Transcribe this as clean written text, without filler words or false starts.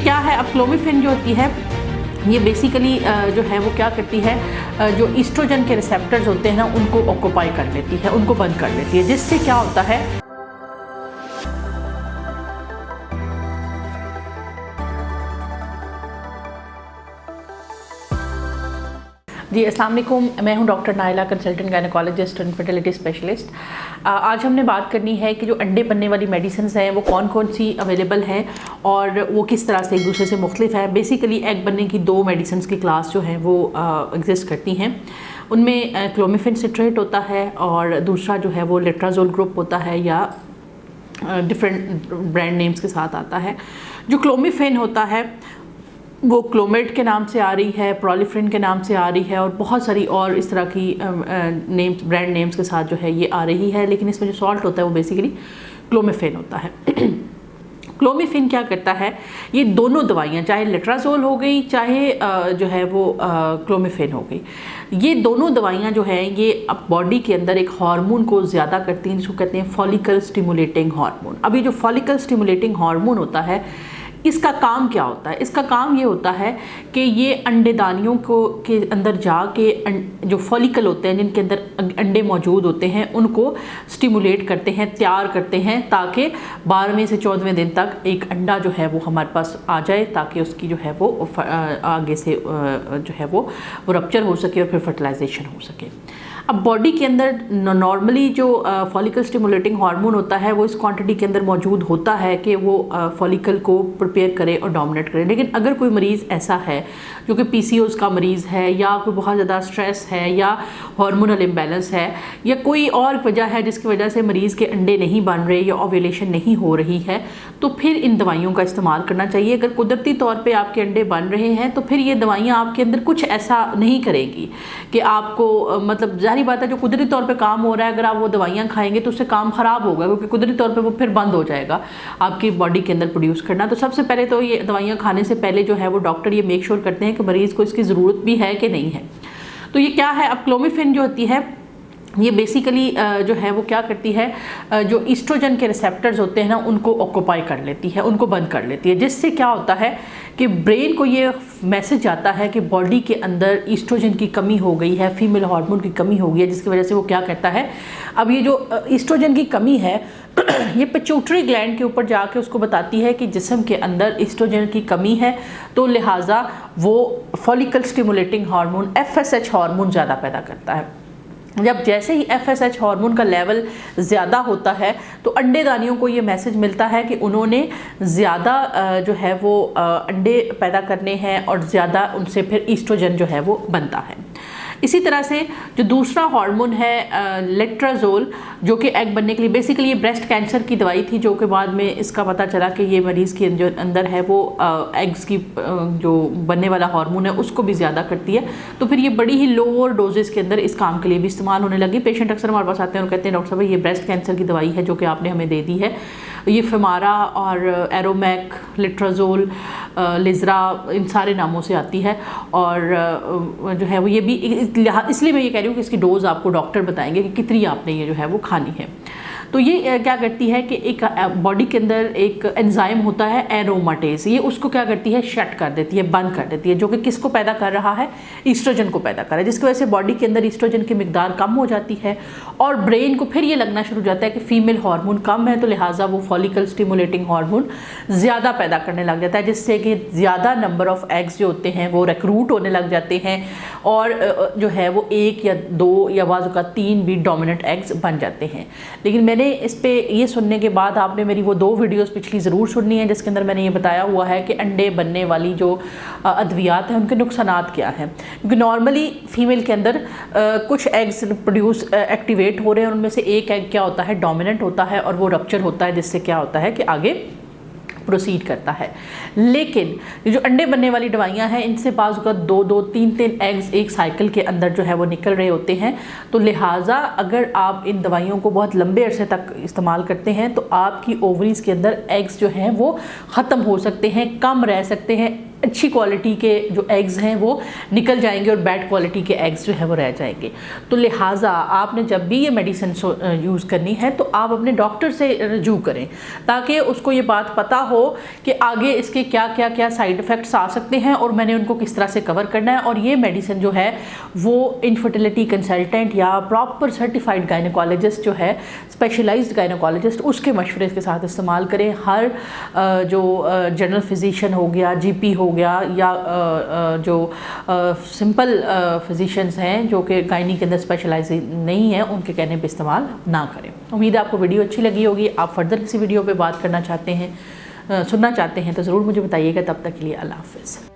क्या है, अब क्लोमिफेन जो होती है ये बेसिकली जो है वो क्या करती है, जो ईस्ट्रोजन के रिसेप्टर्स होते हैं ना उनको ऑक्यूपाई कर लेती है, उनको बंद कर लेती है, जिससे क्या होता है जी। अस्सलाम वालेकुम, मैं हूं doctor Naila, consultant gynaecologist and fertility specialist. आज हमने बात करनी है कि जो अंडे बनने वाली मेडिसिन हैं वो कौन कौन सी अवेलेबल हैं और वो किस तरह से एक दूसरे से मुख्तलिफ है। बेसिकली एग बनने की दो मेडिसिन की क्लास जो है वो एग्जिस्ट करती हैं। उनमें क्लोमिफेन सिट्रेट होता है और दूसरा जो है वो लेट्राजोल ग्रुप होता है या डिफरेंट ब्रांड नेम्स के साथ आता है। जो क्लोमिफेन होता है वो क्लोमेट के नाम से आ रही है, प्रोलिफ्रिन के नाम से आ रही है और बहुत सारी और इस तरह की नेम्स, ब्रांड नेम्स के साथ जो है ये आ रही है, लेकिन इसमें जो सॉल्ट होता है वो बेसिकली क्लोमिफेन होता है। क्लोमिफेन क्या करता है, ये दोनों दवाइयाँ चाहे लेट्राजोल हो गई चाहे जो है वो क्लोमिफेन हो गई, ये दोनों दवाइयाँ जो हैं ये अब बॉडी के अंदर एक हार्मोन को ज़्यादा करती हैं जिसको कहते हैं फॉलिकल स्टिमुलेटिंग हार्मोन। अब ये जो फॉलिकल स्टिमुलेटिंग हार्मोन होता है इसका काम क्या होता है, इसका काम ये होता है कि ये अंडेदानियों को के अंदर जाके जो फॉलिकल होते हैं जिनके अंदर अंडे मौजूद होते हैं उनको स्टिमुलेट करते हैं, तैयार करते हैं ताकि 12वें से 14वें दिन तक एक अंडा जो है वो हमारे पास आ जाए ताकि उसकी जो है वो आगे से जो है वो रप्चर हो सके और फिर फर्टिलाइजेशन हो सके। अब बॉडी के अंदर नॉर्मली जो फॉलिकल स्टिमुलेटिंग हार्मोन होता है वो इस क्वांटिटी के अंदर मौजूद होता है कि वो फॉलिकल को प्रिपेयर करे और डोमिनेट करे। लेकिन अगर कोई मरीज़ ऐसा है जो कि PCOS का मरीज़ है या कोई बहुत ज़्यादा स्ट्रेस है या हार्मोनल इम्बैलेंस है या कोई और वजह है जिसकी वजह से मरीज़ के अंडे नहीं बन रहे या ओव्यूलेशन नहीं हो रही है, तो फिर इन दवाइयों का इस्तेमाल करना चाहिए। अगर कुदरती तौर पे आपके अंडे बन रहे हैं तो फिर ये दवाइयाँ आपके अंदर कुछ ऐसा नहीं करेंगी कि आपको मतलब जाहिर बात है जो कुदरती तौर पे काम हो रहा है अगर आप वो दवाइयाँ खाएंगे तो उससे काम ख़राब होगा क्योंकि कुदरती तौर पे वो फिर बंद हो जाएगा आपकी बॉडी के अंदर प्रोड्यूस करना। तो सबसे पहले तो ये दवाइयाँ खाने से पहले जो है वो डॉक्टर ये मेक श्योर करते हैं कि मरीज़ को इसकी ज़रूरत भी है कि नहीं है। तो ये क्या है, अब क्लोमिफेन जो होती है ये बेसिकली जो है वो क्या करती है, जो ईस्ट्रोजन के रिसेप्टर्स होते हैं ना उनको ऑक्यूपाई कर लेती है, उनको बंद कर लेती है, जिससे क्या होता है कि ब्रेन को ये मैसेज आता है कि बॉडी के अंदर ईस्ट्रोजन की कमी हो गई है, फीमेल हार्मोन की कमी हो गई है, जिसकी वजह से वो क्या कहता है, अब ये जो ईस्ट्रोजन की कमी है ये पिट्यूटरी ग्लैंड के ऊपर जाके उसको बताती है कि जिस्म के अंदर ईस्ट्रोजन की कमी है, तो लिहाजा वो follicle stimulating hormone FSH hormone ज़्यादा पैदा करता है। जब जैसे ही FSH हार्मोन का लेवल ज़्यादा होता है तो अंडेदानियों को ये मैसेज मिलता है कि उन्होंने ज़्यादा जो है वो अंडे पैदा करने हैं और ज़्यादा उनसे फिर ईस्ट्रोजन जो है वो बनता है। इसी तरह से जो दूसरा हार्मोन है लेट्राजोल, जो कि एग बनने के लिए बेसिकली ये ब्रेस्ट कैंसर की दवाई थी, जो कि बाद में इसका पता चला कि ये मरीज़ के जो अंदर है वो एग्स की जो बनने वाला हार्मोन है उसको भी ज़्यादा करती है। तो फिर ये बड़ी ही लोअर डोजेस के अंदर इस काम के लिए भी इस्तेमाल होने लगी। पेशेंट अक्सर हमारे पास आते हैं और कहते हैं डॉक्टर साहब ये ब्रेस्ट कैंसर की दवाई है जो कि आपने हमें दे दी है, ये फेमारा और एरोमैक, लेट्राजोल, लिजरा, इन सारे नामों से आती है और जो है वो ये भी इसलिए मैं ये कह रही हूँ कि इसकी डोज़ आपको डॉक्टर बताएंगे कि कितनी आपने ये जो है वो खानी है। तो ये क्या करती है कि एक बॉडी के अंदर एक एंजाइम होता है एरोमाटेज, ये उसको क्या करती है, शट कर देती है, बंद कर देती है, जो कि किसको पैदा कर रहा है, ईस्ट्रोजन को पैदा कर रहा है, जिसकी वजह से बॉडी के अंदर ईस्ट्रोजन की मिकदार कम हो जाती है और ब्रेन को फिर ये लगना शुरू हो जाता है कि फीमेल हार्मोन कम है, तो लिहाजा वो फॉलिकल स्टिमुलेटिंग हार्मोन ज़्यादा पैदा करने लग जाता है, जिससे कि ज़्यादा नंबर ऑफ एग्स जो होते हैं वो रिक्रूट होने लग जाते हैं और जो है वो 1 या 2 या बाज़ का 3 भी डोमिनेंट एग्स बन जाते हैं। लेकिन मैंने इस पे ये सुनने के बाद आपने मेरी वो 2 वीडियोस पिछली ज़रूर सुननी है जिसके अंदर मैंने ये बताया हुआ है कि अंडे बनने वाली जो अद्वियात हैं उनके नुकसानात क्या हैं, क्योंकि नॉर्मली फीमेल के अंदर कुछ एग्स प्रोड्यूस एक्टिवेट हो रहे हैं, उनमें से एक एग क्या होता है, डोमिनेंट होता है और वो रप्चर होता है, जिससे क्या होता है कि आगे प्रोसीड करता है। लेकिन जो अंडे बनने वाली दवाइयाँ हैं इनसे बाज़ का 2-2, 3-3 एग्स एक साइकिल के अंदर जो है वो निकल रहे होते हैं, तो लिहाजा अगर आप इन दवाइयों को बहुत लंबे अरसे तक इस्तेमाल करते हैं तो आपकी ओवरीज़ के अंदर एग्स जो हैं वो ख़त्म हो सकते हैं, कम रह सकते हैं, अच्छी क्वालिटी के जो एग्स हैं वो निकल जाएंगे और बैड क्वालिटी के एग्स जो है वो रह जाएंगे। तो लिहाजा आपने जब भी ये मेडिसिन यूज़ करनी है तो आप अपने डॉक्टर से रजू करें, ताकि उसको ये बात पता हो कि आगे इसके क्या क्या क्या साइड इफ़ेक्ट्स आ सकते हैं और मैंने उनको किस तरह से कवर करना है। और ये मेडिसिन जो है वो इनफर्टिलिटी कंसल्टेंट या प्रॉपर सर्टिफाइड गायनेकोलॉजिस्ट जो है, स्पेशलाइज्ड गायनेकोलॉजिस्ट, उसके मशवरे के साथ इस्तेमाल करें। हर जो जनरल फिजिशियन हो गया, जीपी हो गया, या जो सिंपल फिजिशियंस हैं जो कि गायनी के अंदर स्पेशलाइज नहीं है, उनके कहने पे इस्तेमाल ना करें। उम्मीद है आपको वीडियो अच्छी लगी होगी। आप फर्दर किसी वीडियो पे बात करना चाहते हैं, सुनना चाहते हैं तो ज़रूर मुझे बताइएगा। तब तक के लिए अल्लाह हाफ़िज़।